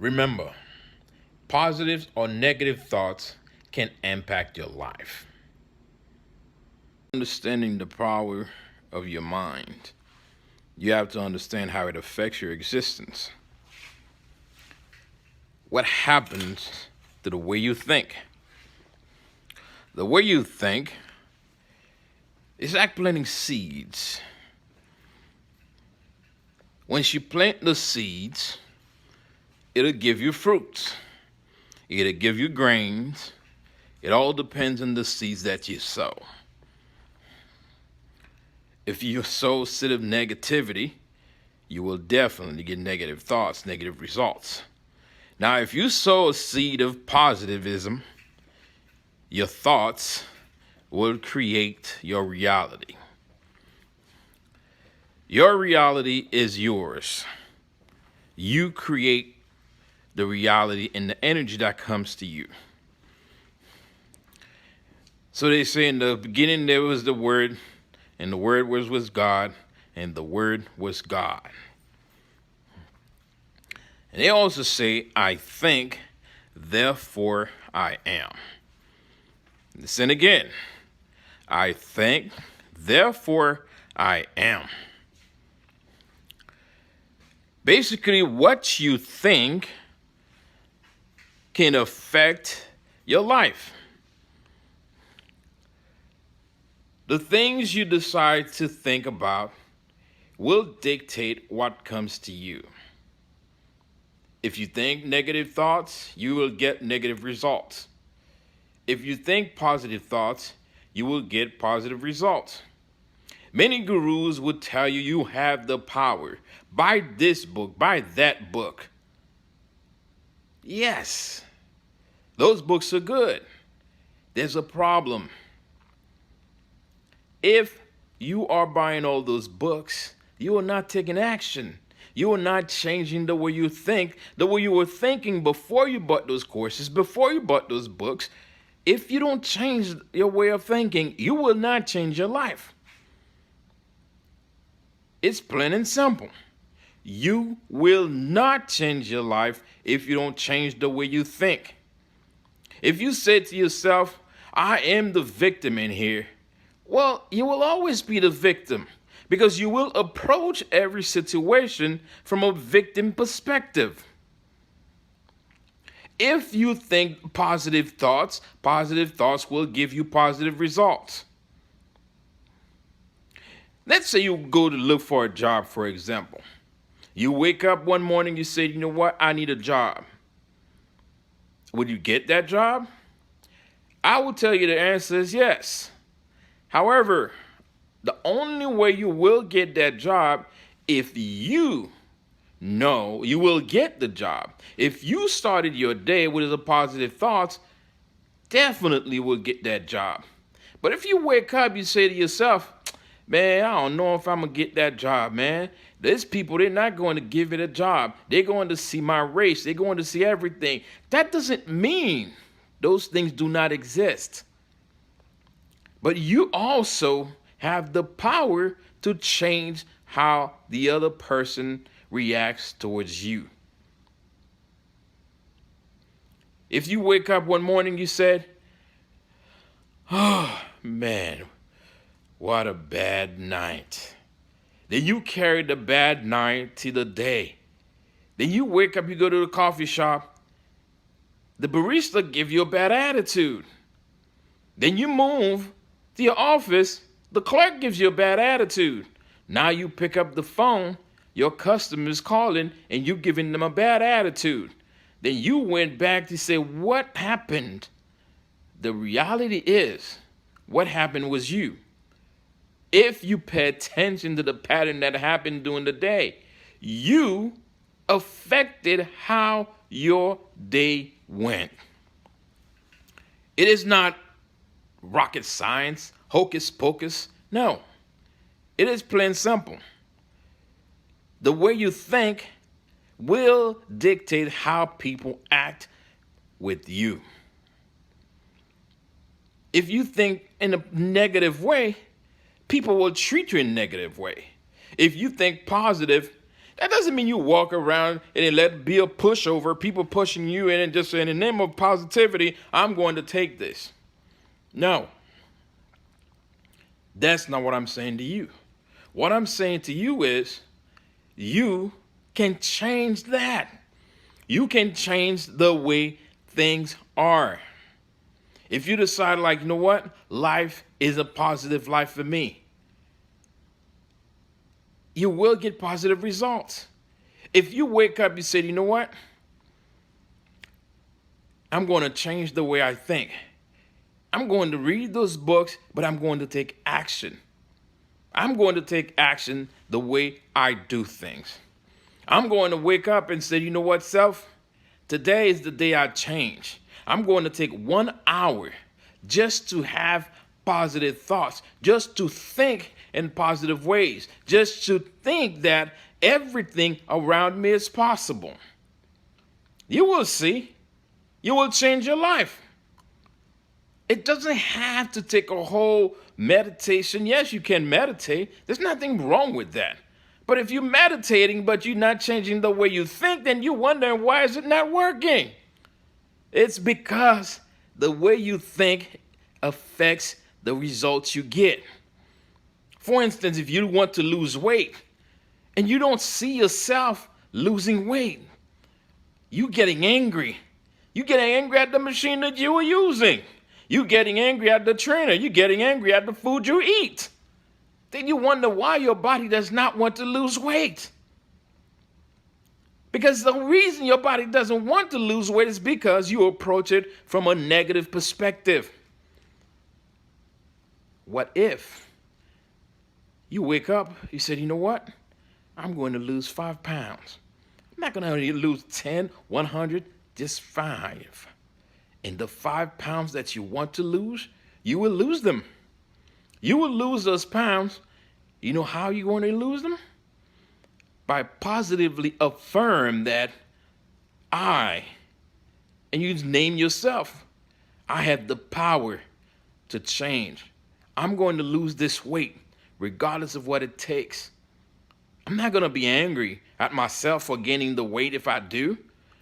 Remember, positive or negative thoughts can impact your life. Understanding the power of your mind, you have to understand how it affects your existence. What happens to the way you think? The way you think is like planting seeds. Once you plant the seeds, it'll give you fruits. It'll give you grains. It all depends on the seeds that you sow. If you sow seed of negativity, you will definitely get negative thoughts, negative results. Now, if you sow a seed of positivism, your thoughts will create your reality. Your reality is yours. You create the reality and the energy that comes to you. So they say in the beginning there was the Word, and the Word was with God, and the Word was God. And they also say, I think, therefore I am. Listen again. I think, therefore I am. Basically, what you think can affect your life. The things you decide to think about will dictate what comes to you. If you think negative thoughts, you will get negative results. If you think positive thoughts, you will get positive results. Many gurus would tell you you have the power. Buy this book, buy that book. Yes, those books are good. There's a problem. If you are buying all those books, you are not taking action. You are not changing the way you think, the way you were thinking before you bought those courses, before you bought those books. If you don't change your way of thinking, you will not change your life. It's plain and simple. You will not change your life if you don't change the way you think. If you say to yourself, I am the victim in here, well, you will always be the victim because you will approach every situation from a victim perspective. If you think positive thoughts will give you positive results. Let's say you go to look for a job, for example. You wake up one morning, you say, you know what, I need a job. Would you get that job? I will tell you the answer is yes. However, the only way you will get that job if you know you will get the job. If you started your day with the positive thoughts, definitely will get that job. But if you wake up, you say to yourself, man, I don't know if I'm going to get that job, man. There's people, they're not going to give it a job. They're going to see my race. They're going to see everything. That doesn't mean those things do not exist. But you also have the power to change how the other person reacts towards you. If you wake up one morning, you said, oh, man, what a bad night. Then you carry the bad night to the day. Then you wake up, you go to the coffee shop. The barista gives you a bad attitude. Then you move to your office. The clerk gives you a bad attitude. Now you pick up the phone. Your customer is calling and you giving them a bad attitude. Then you went back to say, what happened? The reality is, what happened was you. If you pay attention to the pattern that happened during the day, you affected how your day went. It is not rocket science, hocus pocus. No, it is plain simple. The way you think will dictate how people act with you. If you think in a negative way, people will treat you in a negative way. If you think positive, That doesn't mean you walk around and then let be a pushover, people pushing you in and just in the name of positivity, I'm going to take this. No, that's not what I'm saying to you. What I'm saying to you is you can change that. You can change the way things are. If you decide, like, you know what, life is a positive life for me, you will get positive results. If you wake up, you say, you know what, I'm going to change the way I think. I'm going to read those books, but I'm going to take action. I'm going to take action the way I do things. I'm going to wake up and say, you know what, self, today is the day I change. I'm going to take 1 hour just to have positive thoughts, just to think in positive ways, just to think that everything around me is possible. You will see. You will change your life. It doesn't have to take a whole meditation. Yes, you can meditate. There's nothing wrong with that. But if you're meditating, but you're not changing the way you think, then you're wondering, why is it not working? It's because the way you think affects the results you get. For instance, if you want to lose weight and you don't see yourself losing weight, you getting angry. You getting angry at the machine that you were using. You getting angry at the trainer. You getting angry at the food you eat. Then you wonder why your body does not want to lose weight. Because the reason your body doesn't want to lose weight is because you approach it from a negative perspective. What if you wake up, you said, you know what? I'm going to lose 5 pounds. I'm not going to lose 10, 100, just 5. And the 5 pounds that you want to lose, you will lose them. You will lose those pounds. You know how you're going to lose them? By positively affirm that I, and you name yourself, I have the power to change. I'm going to lose this weight regardless of what it takes. I'm not going to be angry at myself for gaining the weight if I do.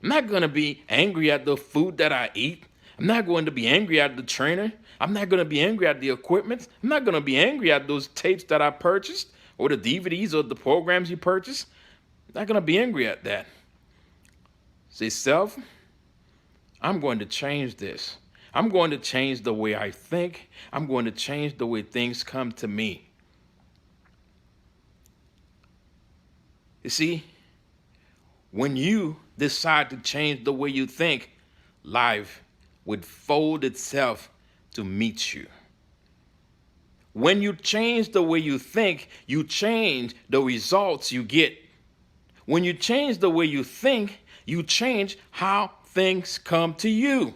I'm not going to be angry at the food that I eat. I'm not going to be angry at the trainer. I'm not going to be angry at the equipment. I'm not going to be angry at those tapes that I purchased or the DVDs or the programs you purchased. I'm not going to be angry at that. Say, self, I'm going to change this. I'm going to change the way I think. I'm going to change the way things come to me. You see, when you decide to change the way you think, life would fold itself to meet you. When you change the way you think, you change the results you get. When you change the way you think, you change how things come to you.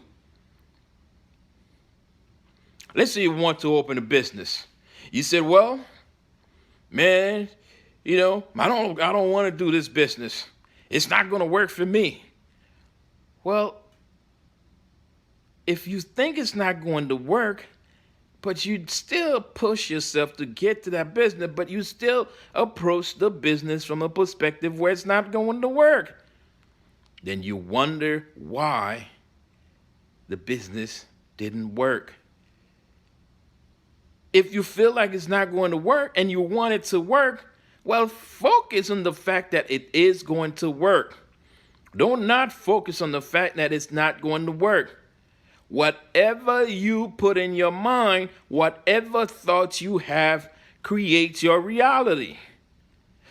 Let's say you want to open a business. You said, well, man, I don't want to do this business. It's not going to work for me. Well, if you think it's not going to work, but you still push yourself to get to that business, but you still approach the business from a perspective where it's not going to work, then you wonder why the business didn't work. If you feel like it's not going to work and you want it to work, well, focus on the fact that it is going to work. Don't not focus on the fact that it's not going to work. Whatever you put in your mind, whatever thoughts you have, creates your reality.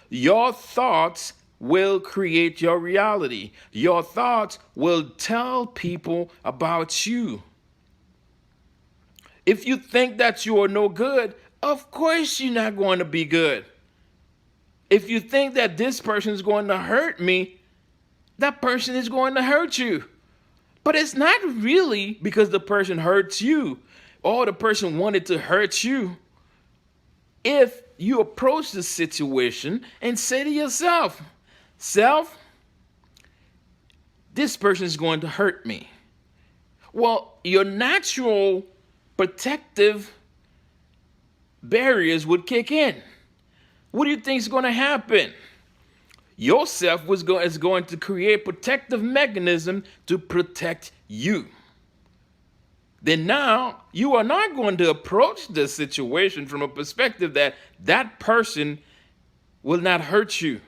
Your thoughts will create your reality. Your thoughts will tell people about you. If you think that you are no good, of course you're not going to be good. If you think that this person is going to hurt me, that person is going to hurt you. But it's not really because the person hurts you or the person wanted to hurt you. If you approach the situation and say to yourself, self, this person is going to hurt me. Well, your natural protective barriers would kick in. What do you think is going to happen? yourself is going to create protective mechanism to protect you. Then now you are not going to approach the situation from a perspective that that person will not hurt you.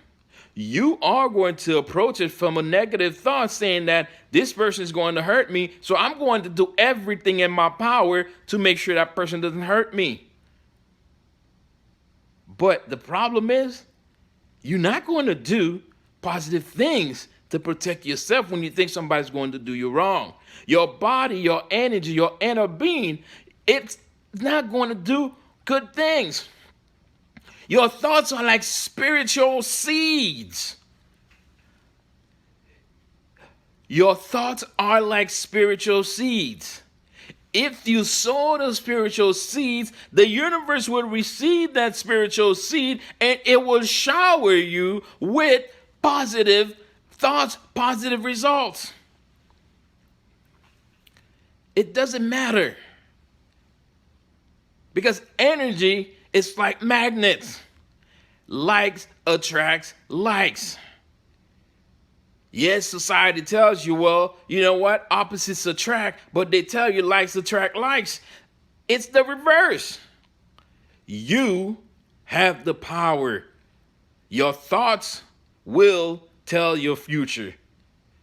You are going to approach it from a negative thought saying that this person is going to hurt me, so I'm going to do everything in my power to make sure that person doesn't hurt me. But the problem is, you're not going to do positive things to protect yourself when you think somebody's going to do you wrong. Your body, your energy, your inner being, it's not going to do good things. Your thoughts are like spiritual seeds. Your thoughts are like spiritual seeds. If you sow the spiritual seeds, the universe will receive that spiritual seed and it will shower you with positive thoughts, positive results. It doesn't matter. Because energy is like magnets. Likes attracts likes. Yes, society tells you, well, you know what? Opposites attract, but they tell you likes attract likes. It's the reverse. You have the power. Your thoughts will tell your future.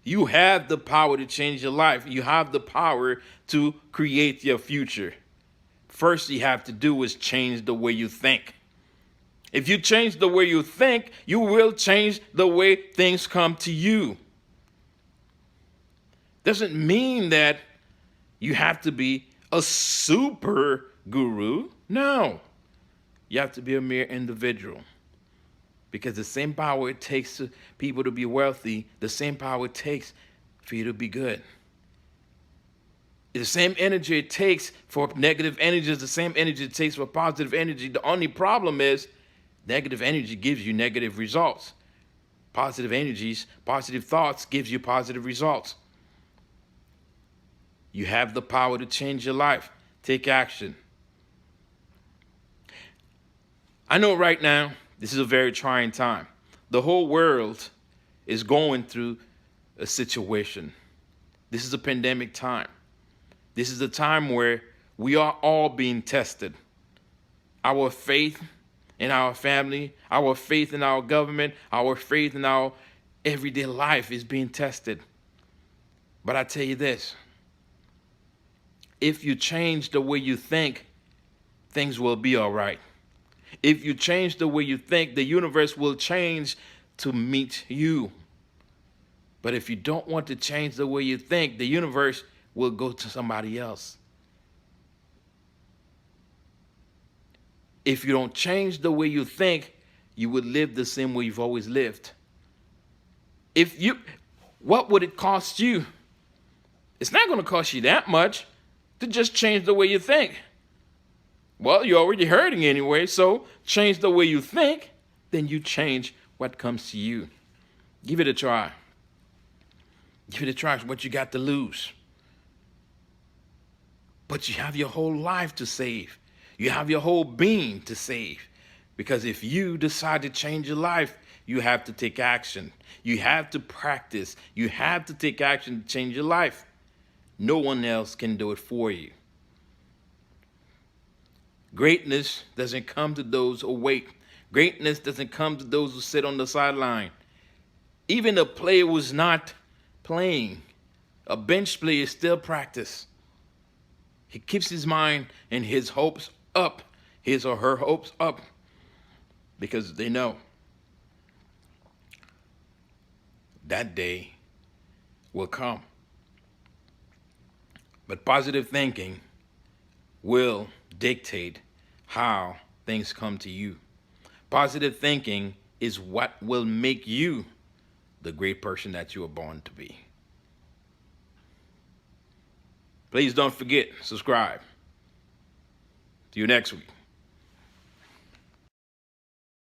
You have the power to change your life. You have the power to create your future. First, you have to do is change the way you think. If you change the way you think, you will change the way things come to you. Doesn't mean that you have to be a super guru. No. You have to be a mere individual. Because the same power it takes to people to be wealthy, the same power it takes for you to be good. The same energy it takes for negative energy is the same energy it takes for positive energy. The only problem is negative energy gives you negative results. Positive energies, positive thoughts gives you positive results. You have the power to change your life. Take action. I know right now, this is a very trying time. The whole world is going through a situation. This is a pandemic time. This is a time where we are all being tested. Our faith in our family, our faith in our government, our faith in our everyday life is being tested. But I tell you this, if you change the way you think, things will be all right. If you change the way you think, the universe will change to meet you. But if you don't want to change the way you think, the universe will go to somebody else. If you don't change the way you think, you would live the same way you've always lived. What would it cost you? It's not going to cost you that much to just change the way you think. Well, you're already hurting anyway, so change the way you think, then you change what comes to you. Give it a try. Give it a try. It's what you got to lose. But you have your whole life to save. You have your whole being to save. Because if you decide to change your life, you have to take action. You have to practice. You have to take action to change your life. No one else can do it for you. Greatness doesn't come to those who wait. Greatness doesn't come to those who sit on the sideline. Even a player who's not playing, a bench player still practice. He keeps his mind and his hopes up, his or her hopes up, because they know that day will come. But positive thinking will dictate how things come to you. Positive thinking is what will make you the great person that you were born to be. Please don't forget, subscribe. See you next week.